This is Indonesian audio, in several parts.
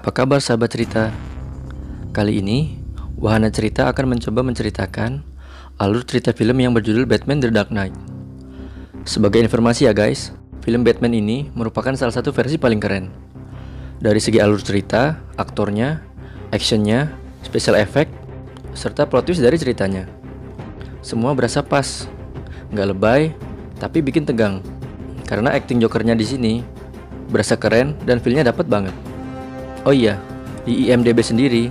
Apa kabar sahabat cerita? Kali ini, Wahana Cerita akan mencoba menceritakan alur cerita film yang berjudul Batman The Dark Knight. Sebagai informasi ya guys, film Batman ini merupakan salah satu versi paling keren. Dari segi alur cerita, aktornya, actionnya, special effect, serta plot twist dari ceritanya. Semua berasa pas, nggak lebay, tapi bikin tegang. Karena acting Jokernya di sini berasa keren dan feel-nya dapet banget. Oh iya, di IMDb sendiri,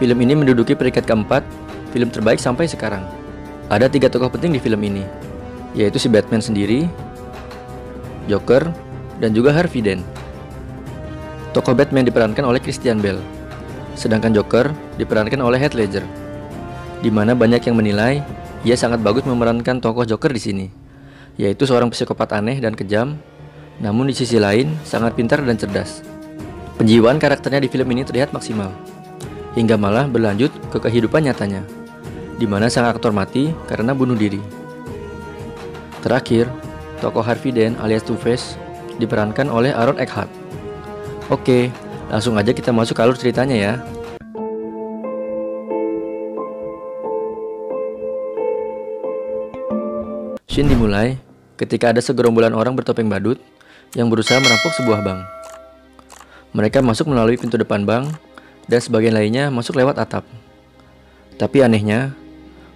film ini menduduki peringkat keempat film terbaik sampai sekarang. Ada 3 tokoh penting di film ini, yaitu si Batman sendiri, Joker, dan juga Harvey Dent. Tokoh Batman diperankan oleh Christian Bale, sedangkan Joker diperankan oleh Heath Ledger. Dimana banyak yang menilai ia sangat bagus memerankan tokoh Joker di sini, yaitu seorang psikopat aneh dan kejam, namun di sisi lain sangat pintar dan cerdas. Penjiwaan karakternya di film ini terlihat maksimal, hingga malah berlanjut ke kehidupan nyatanya, di mana sang aktor mati karena bunuh diri. Terakhir, tokoh Harvey Dent alias Two-Face diperankan oleh Aaron Eckhart. Oke, langsung aja kita masuk ke alur ceritanya ya. Scene dimulai ketika ada segerombolan orang bertopeng badut yang berusaha merampok sebuah bank. Mereka masuk melalui pintu depan bank dan sebagian lainnya masuk lewat atap. Tapi anehnya,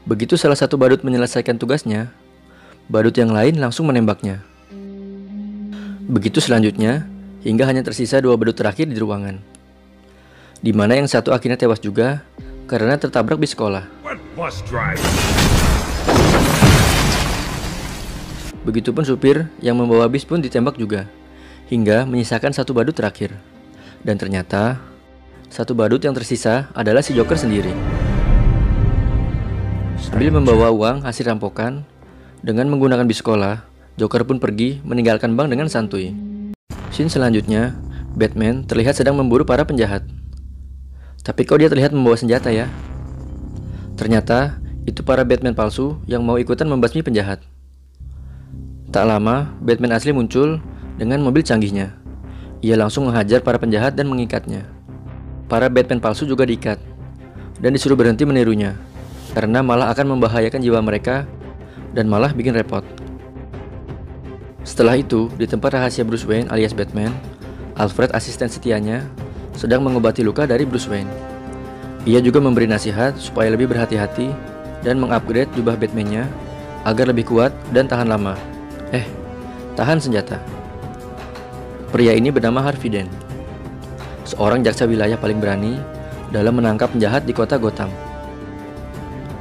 begitu salah satu badut menyelesaikan tugasnya, badut yang lain langsung menembaknya. Begitu selanjutnya, hingga hanya tersisa 2 badut terakhir di ruangan, di mana yang satu akhirnya tewas juga karena tertabrak bis sekolah. Begitupun supir yang membawa bis pun ditembak juga, hingga menyisakan 1 badut terakhir. Dan ternyata, 1 badut yang tersisa adalah si Joker sendiri. Sambil membawa uang hasil rampokan, dengan menggunakan bis sekolah, Joker pun pergi meninggalkan bank dengan santuy. Scene selanjutnya, Batman terlihat sedang memburu para penjahat. Tapi kok dia terlihat membawa senjata ya? Ternyata, itu para Batman palsu yang mau ikutan membasmi penjahat. Tak lama, Batman asli muncul dengan mobil canggihnya. Ia langsung menghajar para penjahat dan mengikatnya. Para Batman palsu juga diikat dan disuruh berhenti menirunya, karena malah akan membahayakan jiwa mereka dan malah bikin repot. Setelah itu, di tempat rahasia Bruce Wayne alias Batman, Alfred, asisten setianya, sedang mengobati luka dari Bruce Wayne. Ia juga memberi nasihat supaya lebih berhati-hati dan mengupgrade jubah Batman-nya agar lebih kuat dan tahan lama. Tahan senjata. Pria ini bernama Harvey Dent, seorang jaksa wilayah paling berani dalam menangkap penjahat di kota Gotham.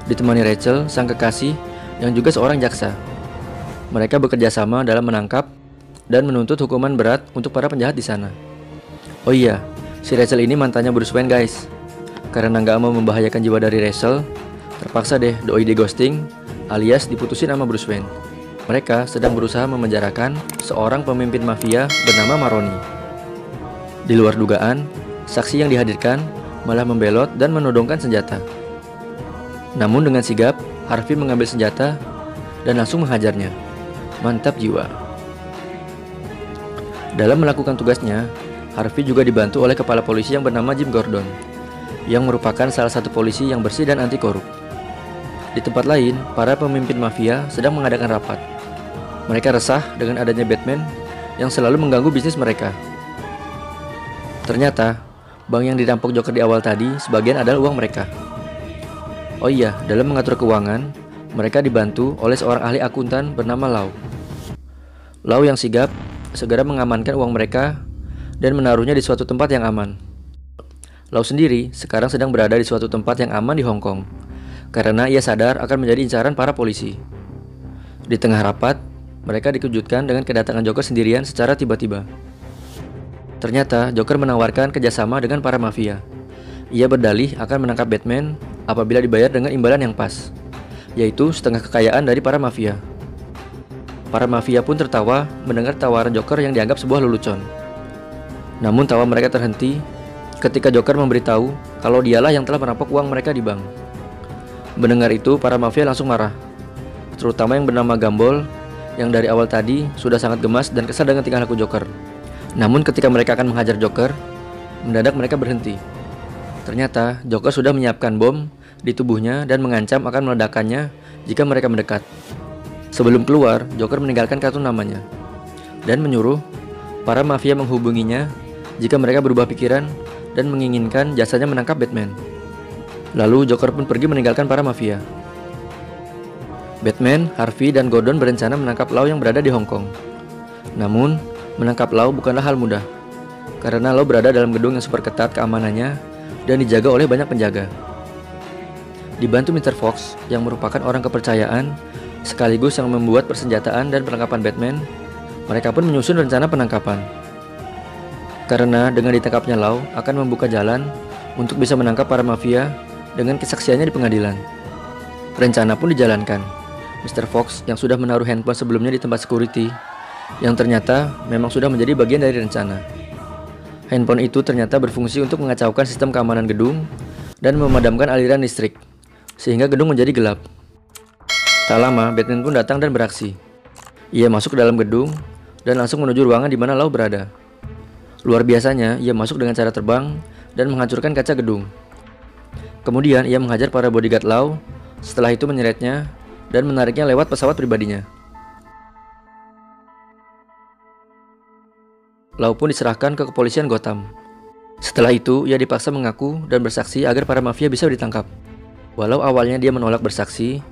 Ditemani Rachel, sang kekasih yang juga seorang jaksa. Mereka bekerja sama dalam menangkap dan menuntut hukuman berat untuk para penjahat di sana. Oh iya, si Rachel ini mantannya Bruce Wayne guys. Karena nggak mau membahayakan jiwa dari Rachel, terpaksa deh doi di ghosting alias diputusin sama Bruce Wayne. Mereka sedang berusaha memenjarakan seorang pemimpin mafia bernama Maroni. Di luar dugaan, saksi yang dihadirkan malah membelot dan menodongkan senjata. Namun dengan sigap, Harvey mengambil senjata dan langsung menghajarnya. Mantap jiwa. Dalam melakukan tugasnya, Harvey juga dibantu oleh kepala polisi yang bernama Jim Gordon, yang merupakan salah satu polisi yang bersih dan anti korup. Di tempat lain, para pemimpin mafia sedang mengadakan rapat. Mereka resah dengan adanya Batman yang selalu mengganggu bisnis mereka. Ternyata, bank yang dirampok Joker di awal tadi sebagian adalah uang mereka. Oh iya, dalam mengatur keuangan, mereka dibantu oleh seorang ahli akuntan bernama Lau. Lau yang sigap segera mengamankan uang mereka dan menaruhnya di suatu tempat yang aman. Lau sendiri sekarang sedang berada di suatu tempat yang aman di Hong Kong, karena ia sadar akan menjadi incaran para polisi. Di tengah rapat, mereka dikejutkan dengan kedatangan Joker sendirian secara tiba-tiba. Ternyata Joker menawarkan kerjasama dengan para mafia. Ia berdalih akan menangkap Batman apabila dibayar dengan imbalan yang pas, yaitu setengah kekayaan dari para mafia. Para mafia pun tertawa mendengar tawaran Joker yang dianggap sebuah lelucon. Namun tawa mereka terhenti ketika Joker memberitahu kalau dialah yang telah merampok uang mereka di bank. Mendengar itu, para mafia langsung marah, terutama yang bernama Gumball, yang dari awal tadi sudah sangat gemas dan kesal dengan tingkah laku Joker. Namun ketika mereka akan menghajar Joker, Mendadak mereka berhenti. Ternyata Joker sudah menyiapkan bom di tubuhnya dan mengancam akan meledakkannya jika mereka mendekat. Sebelum keluar, Joker meninggalkan kartu namanya dan menyuruh para mafia menghubunginya jika mereka berubah pikiran dan menginginkan jasanya menangkap Batman. Lalu Joker pun pergi meninggalkan para mafia. Batman, Harvey, dan Gordon berencana menangkap Lau yang berada di Hong Kong. Namun, menangkap Lau bukanlah hal mudah, karena Lau berada dalam gedung yang super ketat keamanannya dan dijaga oleh banyak penjaga. Dibantu Mr. Fox yang merupakan orang kepercayaan sekaligus yang membuat persenjataan dan perlengkapan Batman, mereka pun menyusun rencana penangkapan. Karena dengan ditangkapnya Lau akan membuka jalan untuk bisa menangkap para mafia dengan kesaksiannya di pengadilan. Rencana pun dijalankan. Mr. Fox yang sudah menaruh handphone sebelumnya di tempat security, yang ternyata memang sudah menjadi bagian dari rencana. Handphone itu ternyata berfungsi untuk mengacaukan sistem keamanan gedung dan memadamkan aliran listrik, sehingga gedung menjadi gelap. Tak lama, Batman pun datang dan beraksi. Ia masuk ke dalam gedung dan langsung menuju ruangan di mana Lau berada. Luar biasanya, ia masuk dengan cara terbang dan menghancurkan kaca gedung. Kemudian ia menghajar para bodyguard Lau, setelah itu menyeretnya dan menariknya lewat pesawat pribadinya. Lau pun diserahkan ke kepolisian Gotham. Setelah itu, ia dipaksa mengaku dan bersaksi agar para mafia bisa ditangkap. Walau awalnya dia menolak bersaksi,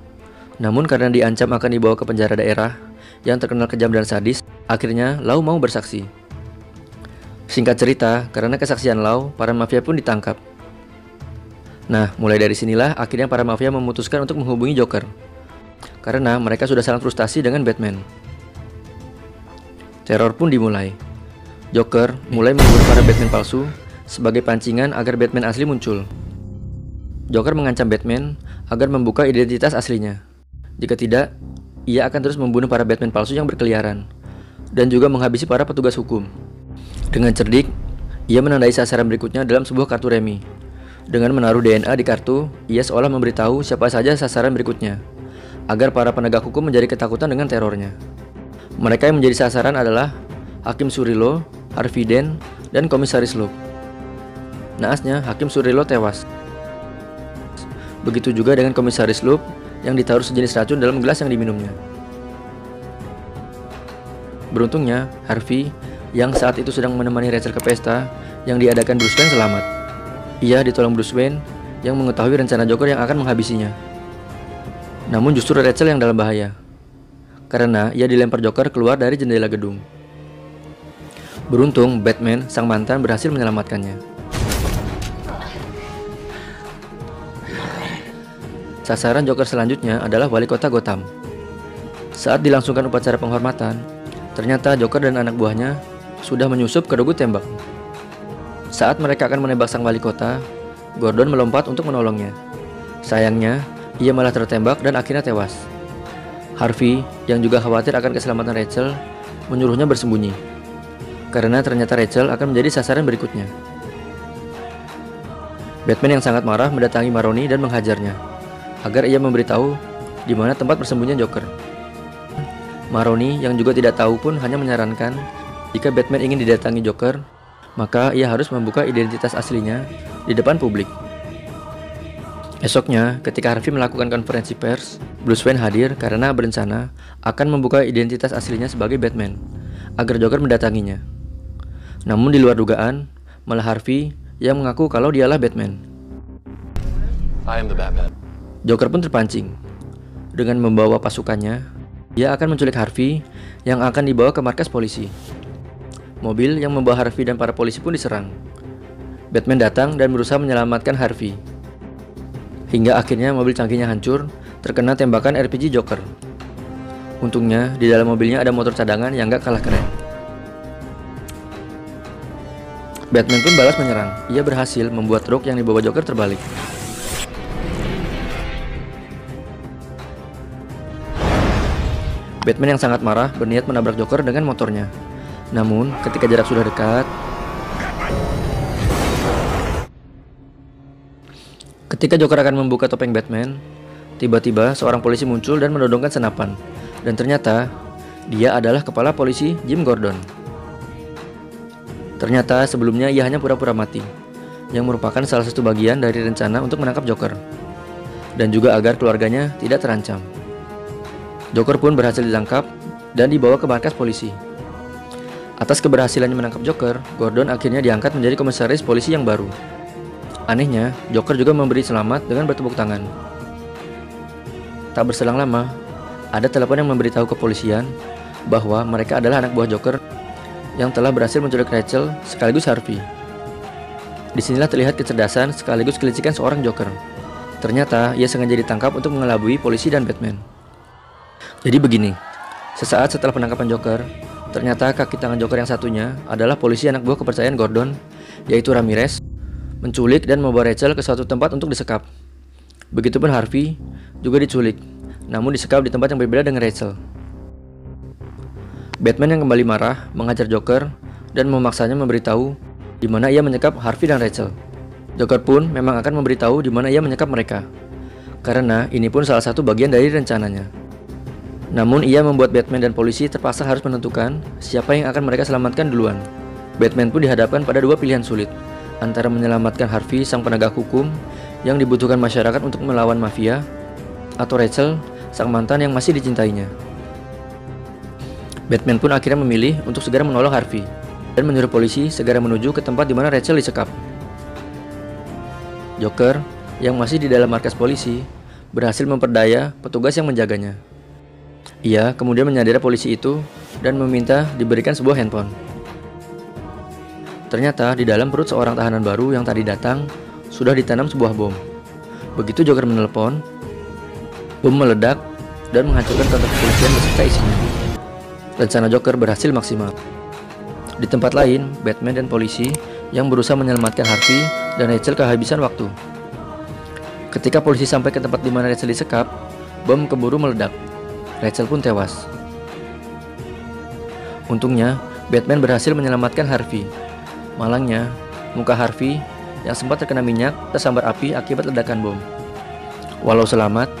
namun karena diancam akan dibawa ke penjara daerah yang terkenal kejam dan sadis, akhirnya Lau mau bersaksi. Singkat cerita, karena kesaksian Lau, para mafia pun ditangkap. Nah, mulai dari sinilah akhirnya para mafia memutuskan untuk menghubungi Joker, karena mereka sudah sangat frustasi dengan Batman. Teror pun dimulai. Joker mulai membuat para Batman palsu sebagai pancingan agar Batman asli muncul. Joker mengancam Batman agar membuka identitas aslinya. Jika tidak, ia akan terus membunuh para Batman palsu yang berkeliaran dan juga menghabisi para petugas hukum. Dengan cerdik, ia menandai sasaran berikutnya dalam sebuah kartu remi. Dengan menaruh DNA di kartu, ia seolah memberitahu siapa saja sasaran berikutnya, agar para penegak hukum menjadi ketakutan dengan terornya. Mereka yang menjadi sasaran adalah Hakim Surilo, Harvey Dent, dan Komisaris Loeb. Naasnya, Hakim Surilo tewas. Begitu juga dengan Komisaris Loeb yang ditaruh sejenis racun dalam gelas yang diminumnya. Beruntungnya, Harvey yang saat itu sedang menemani Rachel ke pesta yang diadakan Bruce Wayne selamat. Ia ditolong Bruce Wayne yang mengetahui rencana Joker yang akan menghabisinya. Namun justru Rachel yang dalam bahaya, karena ia dilempar Joker keluar dari jendela gedung. Beruntung, Batman, sang mantan, berhasil menyelamatkannya. Sasaran Joker selanjutnya adalah wali kota Gotham. Saat dilangsungkan upacara penghormatan, ternyata Joker dan anak buahnya sudah menyusup ke regu tembak. Saat mereka akan menembak sang wali kota, Gordon melompat untuk menolongnya. Sayangnya, ia malah tertembak dan akhirnya tewas. Harvey, yang juga khawatir akan keselamatan Rachel, menyuruhnya bersembunyi, karena ternyata Rachel akan menjadi sasaran berikutnya. Batman yang sangat marah mendatangi Maroni dan menghajarnya, agar ia memberitahu di mana tempat persembunyian Joker. Maroni yang juga tidak tahu pun hanya menyarankan jika Batman ingin didatangi Joker, maka ia harus membuka identitas aslinya di depan publik. Esoknya, ketika Harvey melakukan konferensi pers, Bruce Wayne hadir karena berencana akan membuka identitas aslinya sebagai Batman, agar Joker mendatanginya. Namun di luar dugaan, malah Harvey yang mengaku kalau dialah Batman. I am the Batman. Joker pun terpancing. Dengan membawa pasukannya, ia akan menculik Harvey yang akan dibawa ke markas polisi. Mobil yang membawa Harvey dan para polisi pun diserang. Batman datang dan berusaha menyelamatkan Harvey. Hingga akhirnya mobil canggihnya hancur, terkena tembakan RPG Joker. Untungnya, di dalam mobilnya ada motor cadangan yang gak kalah keren. Batman pun balas menyerang. Ia berhasil membuat truk yang dibawa Joker terbalik. Batman yang sangat marah berniat menabrak Joker dengan motornya. Namun, ketika jarak sudah dekat, ketika Joker akan membuka topeng Batman, tiba-tiba seorang polisi muncul dan menodongkan senapan. Dan ternyata, dia adalah kepala polisi Jim Gordon. Ternyata sebelumnya ia hanya pura-pura mati, yang merupakan salah satu bagian dari rencana untuk menangkap Joker, dan juga agar keluarganya tidak terancam. Joker pun berhasil ditangkap dan dibawa ke markas polisi. Atas keberhasilannya menangkap Joker, Gordon akhirnya diangkat menjadi komisaris polisi yang baru. Anehnya, Joker juga memberi selamat dengan bertepuk tangan. Tak berselang lama, ada telepon yang memberitahu kepolisian bahwa mereka adalah anak buah Joker yang telah berhasil menculik Rachel sekaligus Harvey. Disinilah terlihat kecerdasan sekaligus kelicikan seorang Joker. Ternyata ia sengaja ditangkap untuk mengelabui polisi dan Batman. Jadi begini, sesaat setelah penangkapan Joker, ternyata kaki tangan Joker yang satunya adalah polisi anak buah kepercayaan Gordon, yaitu Ramirez, menculik dan membawa Rachel ke suatu tempat untuk disekap. Begitupun Harvey juga diculik, namun disekap di tempat yang berbeda dengan Rachel. Batman yang kembali marah menghajar Joker dan memaksanya memberitahu di mana ia menyekap Harvey dan Rachel. Joker pun memang akan memberitahu di mana ia menyekap mereka, karena ini pun salah satu bagian dari rencananya. Namun ia membuat Batman dan polisi terpaksa harus menentukan siapa yang akan mereka selamatkan duluan. Batman pun dihadapkan pada dua pilihan sulit, antara menyelamatkan Harvey sang penegak hukum yang dibutuhkan masyarakat untuk melawan mafia, atau Rachel sang mantan yang masih dicintainya. Batman pun akhirnya memilih untuk segera menolong Harvey dan menyuruh polisi segera menuju ke tempat di mana Rachel disekap. Joker yang masih di dalam markas polisi berhasil memperdaya petugas yang menjaganya. Ia kemudian menyadari polisi itu dan meminta diberikan sebuah handphone. Ternyata di dalam perut seorang tahanan baru yang tadi datang sudah ditanam sebuah bom. Begitu Joker menelpon, bom meledak dan menghancurkan kantor kepolisian beserta isinya. Rencana Joker berhasil maksimal. Di tempat lain, Batman dan polisi yang berusaha menyelamatkan Harvey dan Rachel kehabisan waktu. Ketika polisi sampai ke tempat di mana Rachel disekap, bom keburu meledak. Rachel pun tewas. Untungnya, Batman berhasil menyelamatkan Harvey. Malangnya, muka Harvey yang sempat terkena minyak tersambar api akibat ledakan bom. Walau selamat,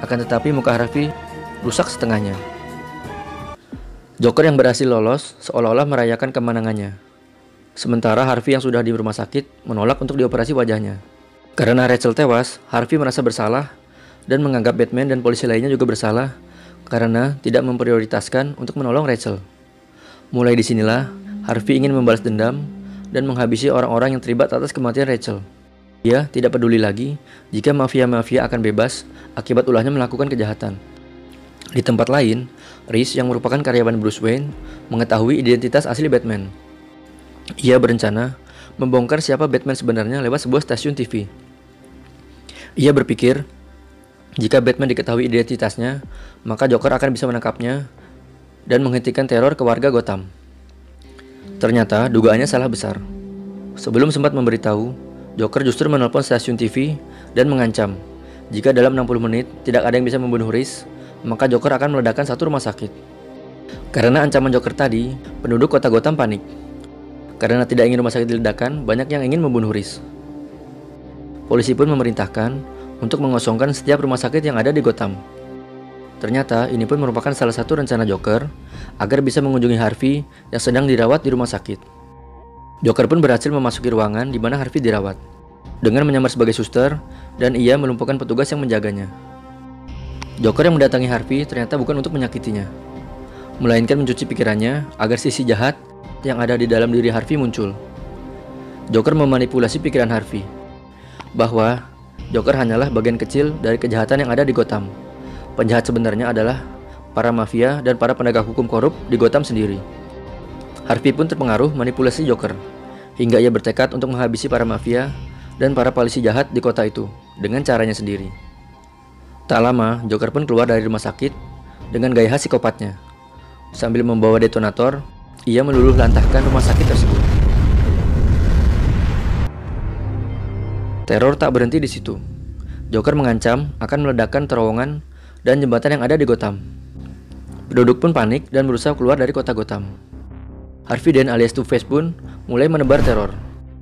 akan tetapi muka Harvey rusak setengahnya. Joker yang berhasil lolos seolah-olah merayakan kemenangannya. Sementara Harvey yang sudah di rumah sakit menolak untuk dioperasi wajahnya. Karena Rachel tewas, Harvey merasa bersalah dan menganggap Batman dan polisi lainnya juga bersalah karena tidak memprioritaskan untuk menolong Rachel. Mulai disinilah Harvey ingin membalas dendam dan menghabisi orang-orang yang terlibat atas kematian Rachel. Ia tidak peduli lagi jika mafia-mafia akan bebas akibat ulahnya melakukan kejahatan. Di tempat lain, Reese yang merupakan karyawan Bruce Wayne mengetahui identitas asli Batman. Ia berencana membongkar siapa Batman sebenarnya lewat sebuah stasiun TV. Ia berpikir, jika Batman diketahui identitasnya, maka Joker akan bisa menangkapnya dan menghentikan teror ke warga Gotham. Ternyata dugaannya salah besar. Sebelum sempat memberitahu, Joker justru menelpon stasiun TV dan mengancam, jika dalam 60 menit tidak ada yang bisa membunuh Reese, maka Joker akan meledakkan satu rumah sakit. Karena ancaman Joker tadi, penduduk kota Gotham panik. Karena tidak ingin rumah sakit diledakkan, banyak yang ingin membunuh Reese. Polisi pun memerintahkan untuk mengosongkan setiap rumah sakit yang ada di Gotham. Ternyata ini pun merupakan salah satu rencana Joker agar bisa mengunjungi Harvey yang sedang dirawat di rumah sakit. Joker pun berhasil memasuki ruangan di mana Harvey dirawat dengan menyamar sebagai suster dan ia melumpuhkan petugas yang menjaganya. Joker yang mendatangi Harvey ternyata bukan untuk menyakitinya, melainkan mencuci pikirannya agar sisi jahat yang ada di dalam diri Harvey muncul. Joker memanipulasi pikiran Harvey bahwa Joker hanyalah bagian kecil dari kejahatan yang ada di Gotham. Penjahat sebenarnya adalah para mafia dan para penegak hukum korup di Gotham sendiri. Harvey pun terpengaruh manipulasi Joker, hingga ia bertekad untuk menghabisi para mafia dan para polisi jahat di kota itu dengan caranya sendiri. Tak lama, Joker pun keluar dari rumah sakit dengan gaya khas psikopatnya. Sambil membawa detonator, ia meluluh lantahkan rumah sakit tersebut. Teror tak berhenti di situ. Joker mengancam akan meledakkan terowongan dan jembatan yang ada di Gotham. Penduduk pun panik dan berusaha keluar dari kota Gotham. Harvey Dent alias Two-Face pun mulai menebar teror.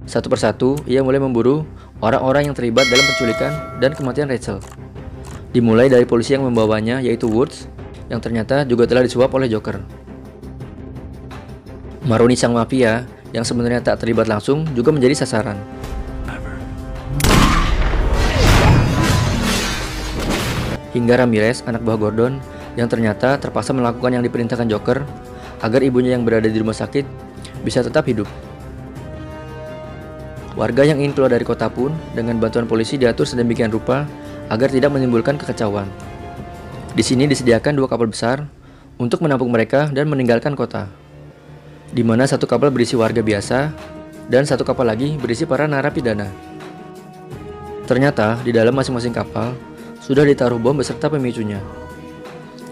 Satu persatu, ia mulai memburu orang-orang yang terlibat dalam penculikan dan kematian Rachel. Dimulai dari polisi yang membawanya, yaitu Woods, yang ternyata juga telah disuap oleh Joker. Maroni sang mafia yang sebenarnya tak terlibat langsung juga menjadi sasaran. Hingga Ramirez, anak buah Gordon, yang ternyata terpaksa melakukan yang diperintahkan Joker agar ibunya yang berada di rumah sakit bisa tetap hidup. Warga yang ingin keluar dari kota pun dengan bantuan polisi diatur sedemikian rupa agar tidak menimbulkan kekacauan. Di sini disediakan 2 kapal besar untuk menampung mereka dan meninggalkan kota, di mana satu kapal berisi warga biasa dan satu kapal lagi berisi para narapidana. Ternyata di dalam masing-masing kapal sudah ditaruh bom beserta pemicunya.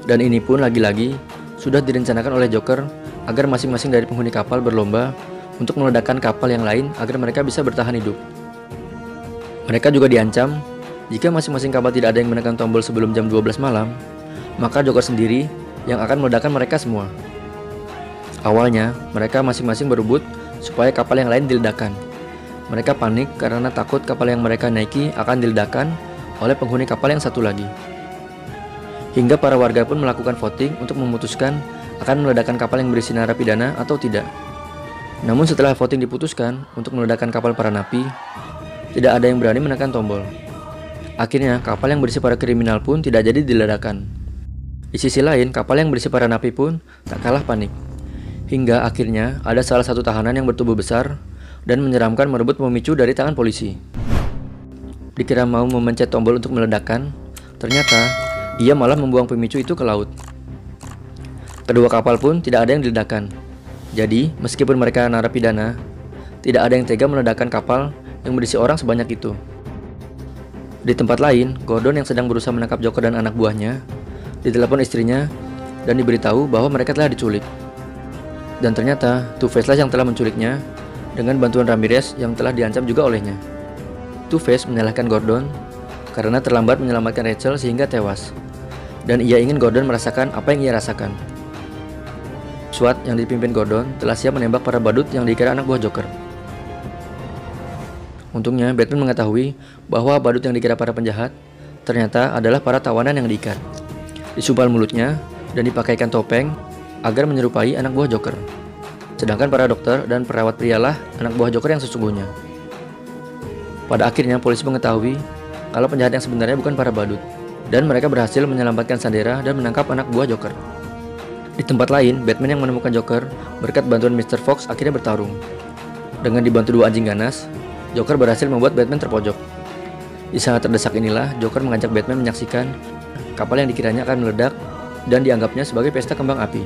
Dan ini pun lagi-lagi sudah direncanakan oleh Joker agar masing-masing dari penghuni kapal berlomba untuk meledakkan kapal yang lain agar mereka bisa bertahan hidup. Mereka juga diancam, jika masing-masing kapal tidak ada yang menekan tombol sebelum jam 12 malam, maka Joker sendiri yang akan meledakkan mereka semua. Awalnya, mereka masing-masing berebut supaya kapal yang lain diledakkan. Mereka panik karena takut kapal yang mereka naiki akan diledakkan oleh penghuni kapal yang satu lagi. Hingga para warga pun melakukan voting untuk memutuskan akan meledakkan kapal yang berisi narapidana atau tidak. Namun setelah voting diputuskan untuk meledakkan kapal para napi, tidak ada yang berani menekan tombol. Akhirnya kapal yang berisi para kriminal pun tidak jadi diledakkan. Di sisi lain, kapal yang berisi para napi pun tak kalah panik. Hingga akhirnya ada salah satu tahanan yang bertubuh besar dan menyeramkan merebut pemicu dari tangan polisi. Dikira mau memencet tombol untuk meledakkan, ternyata ia malah membuang pemicu itu ke laut. Kedua kapal pun tidak ada yang diledakkan. Jadi, meskipun mereka narapidana, tidak ada yang tega meledakkan kapal yang berisi orang sebanyak itu. Di tempat lain, Gordon yang sedang berusaha menangkap Joker dan anak buahnya, ditelepon istrinya dan diberitahu bahwa mereka telah diculik. Dan ternyata Two-Face lah yang telah menculiknya dengan bantuan Ramirez yang telah diancam juga olehnya. Two-Face menyalahkan Gordon karena terlambat menyelamatkan Rachel sehingga tewas, dan ia ingin Gordon merasakan apa yang ia rasakan. SWAT yang dipimpin Gordon telah siap menembak para badut yang dikira anak buah Joker. Untungnya Batman mengetahui bahwa badut yang dikira para penjahat ternyata adalah para tawanan yang diikat, disumpal mulutnya, dan dipakaikan topeng agar menyerupai anak buah Joker. Sedangkan para dokter dan perawat prialah anak buah Joker yang sesungguhnya. Pada akhirnya polisi mengetahui kalau penjahat yang sebenarnya bukan para badut, dan mereka berhasil menyelamatkan Sandera dan menangkap anak buah Joker. Di tempat lain, Batman yang menemukan Joker berkat bantuan Mr. Fox akhirnya bertarung. Dengan dibantu 2 anjing ganas, Joker berhasil membuat Batman terpojok. Di saat terdesak inilah, Joker mengajak Batman menyaksikan kapal yang dikiranya akan meledak dan dianggapnya sebagai pesta kembang api.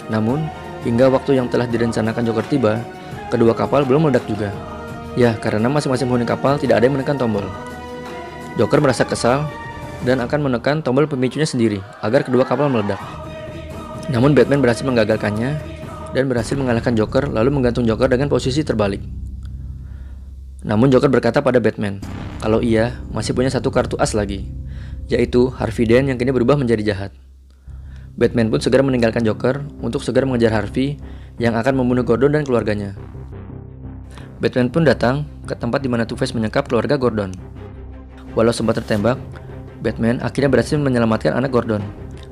Namun, hingga waktu yang telah direncanakan Joker tiba, kedua kapal belum meledak juga. Ya, karena masing-masing penghuni kapal tidak ada yang menekan tombol. Joker merasa kesal dan akan menekan tombol pemicunya sendiri agar kedua kapal meledak. Namun Batman berhasil menggagalkannya dan berhasil mengalahkan Joker lalu menggantung Joker dengan posisi terbalik. Namun Joker berkata pada Batman kalau ia masih punya satu kartu as lagi, yaitu Harvey Dent yang kini berubah menjadi jahat. Batman pun segera meninggalkan Joker untuk segera mengejar Harvey yang akan membunuh Gordon dan keluarganya. Batman pun datang ke tempat di mana Two-Face menyekap keluarga Gordon. Walau sempat tertembak, Batman akhirnya berhasil menyelamatkan anak Gordon,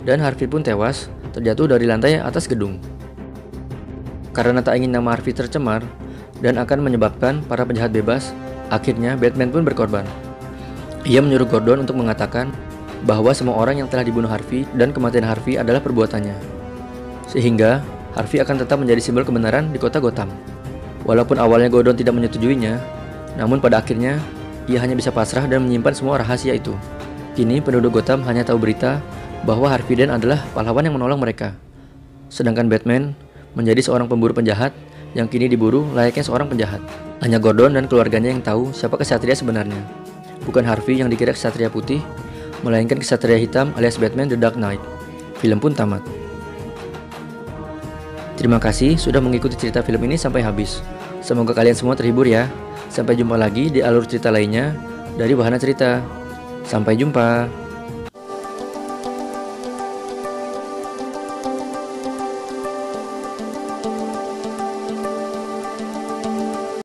dan Harvey pun tewas terjatuh dari lantai atas gedung. Karena tak ingin nama Harvey tercemar dan akan menyebabkan para penjahat bebas, akhirnya Batman pun berkorban. Ia menyuruh Gordon untuk mengatakan bahwa semua orang yang telah dibunuh Harvey dan kematian Harvey adalah perbuatannya, sehingga Harvey akan tetap menjadi simbol kebenaran di kota Gotham. Walaupun awalnya Gordon tidak menyetujuinya, namun pada akhirnya ia hanya bisa pasrah dan menyimpan semua rahasia itu. Kini penduduk Gotham hanya tahu berita bahwa Harvey Dent adalah pahlawan yang menolong mereka. Sedangkan Batman menjadi seorang pemburu penjahat yang kini diburu layaknya seorang penjahat. Hanya Gordon dan keluarganya yang tahu siapa kesatria sebenarnya. Bukan Harvey yang dikira kesatria putih, melainkan kesatria hitam alias Batman The Dark Knight. Film pun tamat. Terima kasih sudah mengikuti cerita film ini sampai habis. Semoga kalian semua terhibur ya. Sampai jumpa lagi di alur cerita lainnya dari Wahana Cerita. Sampai jumpa.